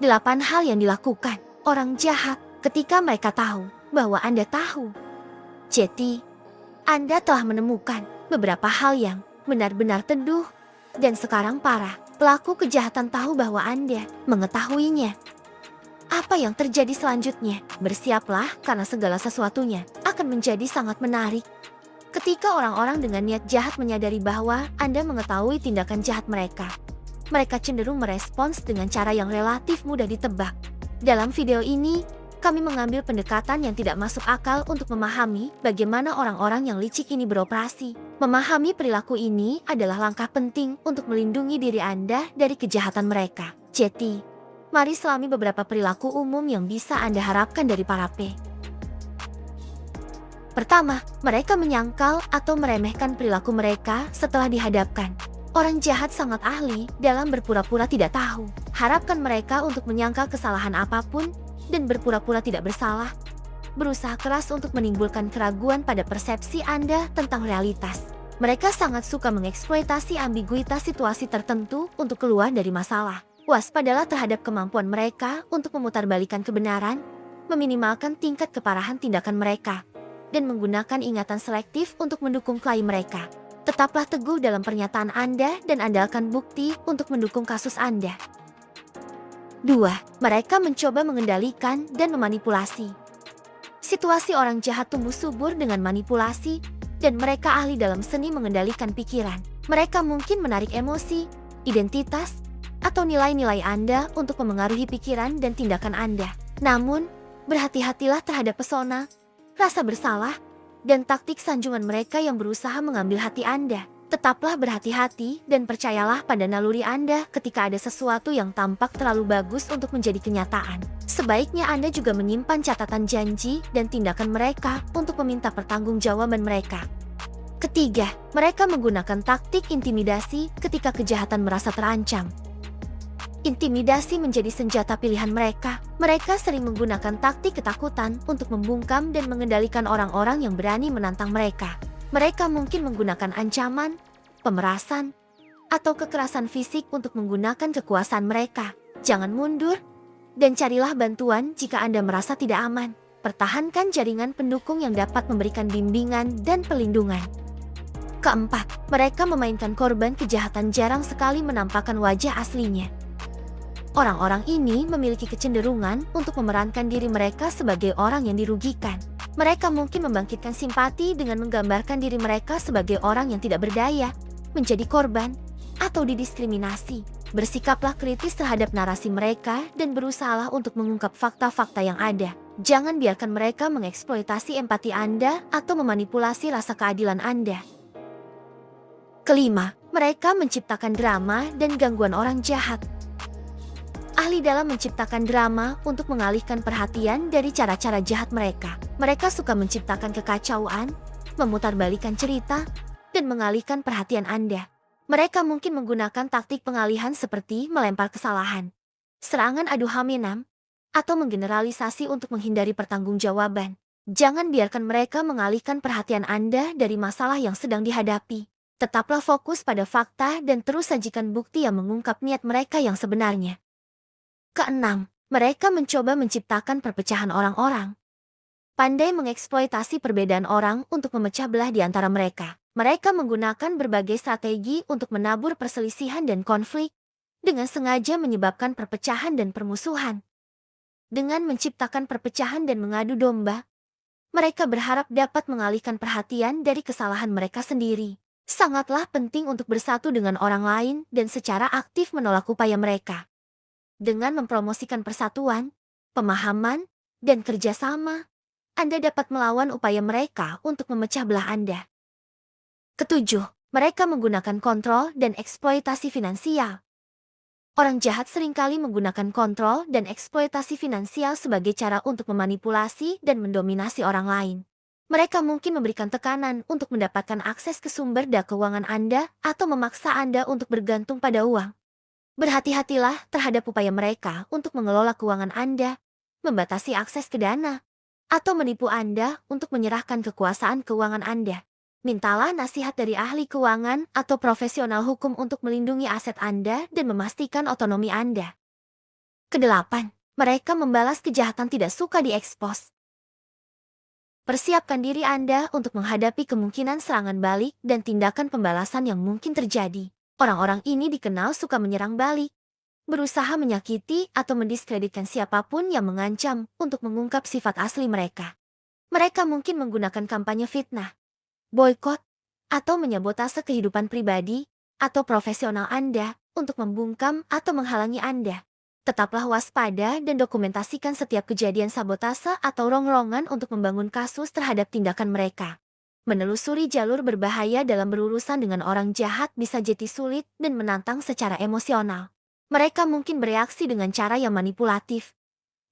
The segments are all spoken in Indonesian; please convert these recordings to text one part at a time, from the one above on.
8 hal yang dilakukan orang jahat ketika mereka tahu bahwa Anda tahu. Jadi, Anda telah menemukan beberapa hal yang benar-benar teduh, dan sekarang para pelaku kejahatan tahu bahwa Anda mengetahuinya. Apa yang terjadi selanjutnya? Bersiaplah karena segala sesuatunya akan menjadi sangat menarik. Ketika orang-orang dengan niat jahat menyadari bahwa Anda mengetahui tindakan jahat mereka, mereka cenderung merespons dengan cara yang relatif mudah ditebak. Dalam video ini, kami mengambil pendekatan yang tidak masuk akal untuk memahami bagaimana orang-orang yang licik ini beroperasi. Memahami perilaku ini adalah langkah penting untuk melindungi diri Anda dari kejahatan mereka. Jadi, mari selami beberapa perilaku umum yang bisa Anda harapkan dari para P. Pertama, mereka menyangkal atau meremehkan perilaku mereka setelah dihadapkan. Orang jahat sangat ahli dalam berpura-pura tidak tahu. Harapkan mereka untuk menyangkal kesalahan apapun dan berpura-pura tidak bersalah. Berusaha keras untuk menimbulkan keraguan pada persepsi Anda tentang realitas. Mereka sangat suka mengeksploitasi ambiguitas situasi tertentu untuk keluar dari masalah. Waspadalah terhadap kemampuan mereka untuk memutarbalikkan kebenaran, meminimalkan tingkat keparahan tindakan mereka, dan menggunakan ingatan selektif untuk mendukung klaim mereka. Tetaplah teguh dalam pernyataan Anda dan andalkan bukti untuk mendukung kasus Anda. 2. Mereka mencoba mengendalikan dan memanipulasi. Situasi orang jahat tumbuh subur dengan manipulasi, dan mereka ahli dalam seni mengendalikan pikiran. Mereka mungkin menarik emosi, identitas, atau nilai-nilai Anda untuk memengaruhi pikiran dan tindakan Anda. Namun, berhati-hatilah terhadap pesona, rasa bersalah, dan taktik sanjungan mereka yang berusaha mengambil hati Anda. Tetaplah berhati-hati dan percayalah pada naluri Anda ketika ada sesuatu yang tampak terlalu bagus untuk menjadi kenyataan. Sebaiknya Anda juga menyimpan catatan janji dan tindakan mereka untuk meminta pertanggungjawaban mereka. Ketiga, mereka menggunakan taktik intimidasi ketika kejahatan merasa terancam. Intimidasi menjadi senjata pilihan mereka. Mereka sering menggunakan taktik ketakutan untuk membungkam dan mengendalikan orang-orang yang berani menantang mereka. Mereka mungkin menggunakan ancaman, pemerasan, atau kekerasan fisik untuk menggunakan kekuasaan mereka. Jangan mundur, dan carilah bantuan jika Anda merasa tidak aman. Pertahankan jaringan pendukung yang dapat memberikan bimbingan dan perlindungan. Keempat, mereka memainkan korban kejahatan jarang sekali menampakkan wajah aslinya. Orang-orang ini memiliki kecenderungan untuk memerankan diri mereka sebagai orang yang dirugikan. Mereka mungkin membangkitkan simpati dengan menggambarkan diri mereka sebagai orang yang tidak berdaya, menjadi korban, atau didiskriminasi. Bersikaplah kritis terhadap narasi mereka dan berusahalah untuk mengungkap fakta-fakta yang ada. Jangan biarkan mereka mengeksploitasi empati Anda atau memanipulasi rasa keadilan Anda. Kelima, mereka menciptakan drama dan gangguan orang jahat. Ahli dalam menciptakan drama untuk mengalihkan perhatian dari cara-cara jahat mereka. Mereka suka menciptakan kekacauan, memutarbalikkan cerita, dan mengalihkan perhatian Anda. Mereka mungkin menggunakan taktik pengalihan seperti melempar kesalahan, serangan adu hominem, atau menggeneralisasi untuk menghindari pertanggungjawaban. Jangan biarkan mereka mengalihkan perhatian Anda dari masalah yang sedang dihadapi. Tetaplah fokus pada fakta dan terus sajikan bukti yang mengungkap niat mereka yang sebenarnya. Keenam, mereka mencoba menciptakan perpecahan orang-orang. Pandai mengeksploitasi perbedaan orang untuk memecah belah di antara mereka. Mereka menggunakan berbagai strategi untuk menabur perselisihan dan konflik, dengan sengaja menyebabkan perpecahan dan permusuhan. Dengan menciptakan perpecahan dan mengadu domba, mereka berharap dapat mengalihkan perhatian dari kesalahan mereka sendiri. Sangatlah penting untuk bersatu dengan orang lain dan secara aktif menolak upaya mereka. Dengan mempromosikan persatuan, pemahaman, dan kerjasama, Anda dapat melawan upaya mereka untuk memecah belah Anda. Ketujuh, mereka menggunakan kontrol dan eksploitasi finansial. Orang jahat seringkali menggunakan kontrol dan eksploitasi finansial sebagai cara untuk memanipulasi dan mendominasi orang lain. Mereka mungkin memberikan tekanan untuk mendapatkan akses ke sumber daya keuangan Anda atau memaksa Anda untuk bergantung pada uang. Berhati-hatilah terhadap upaya mereka untuk mengelola keuangan Anda, membatasi akses ke dana, atau menipu Anda untuk menyerahkan kekuasaan keuangan Anda. Mintalah nasihat dari ahli keuangan atau profesional hukum untuk melindungi aset Anda dan memastikan otonomi Anda. Kedelapan, mereka membalas kejahatan tidak suka diekspos. Persiapkan diri Anda untuk menghadapi kemungkinan serangan balik dan tindakan pembalasan yang mungkin terjadi. Orang-orang ini dikenal suka menyerang balik, berusaha menyakiti atau mendiskreditkan siapapun yang mengancam untuk mengungkap sifat asli mereka. Mereka mungkin menggunakan kampanye fitnah, boikot, atau menyabotase kehidupan pribadi atau profesional Anda untuk membungkam atau menghalangi Anda. Tetaplah waspada dan dokumentasikan setiap kejadian sabotase atau rongrongan untuk membangun kasus terhadap tindakan mereka. Menelusuri jalur berbahaya dalam berurusan dengan orang jahat bisa jadi sulit dan menantang secara emosional. Mereka mungkin bereaksi dengan cara yang manipulatif,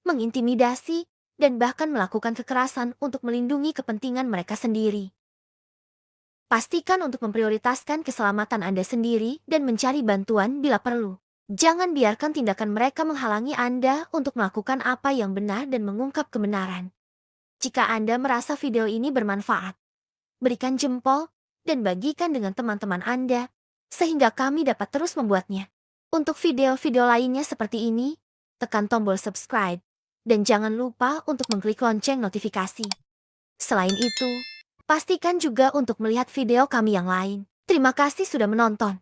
mengintimidasi, dan bahkan melakukan kekerasan untuk melindungi kepentingan mereka sendiri. Pastikan untuk memprioritaskan keselamatan Anda sendiri dan mencari bantuan bila perlu. Jangan biarkan tindakan mereka menghalangi Anda untuk melakukan apa yang benar dan mengungkap kebenaran. Jika Anda merasa video ini bermanfaat, berikan jempol dan bagikan dengan teman-teman Anda, sehingga kami dapat terus membuatnya. Untuk video-video lainnya seperti ini, tekan tombol subscribe, dan jangan lupa untuk mengklik lonceng notifikasi. Selain itu, pastikan juga untuk melihat video kami yang lain. Terima kasih sudah menonton.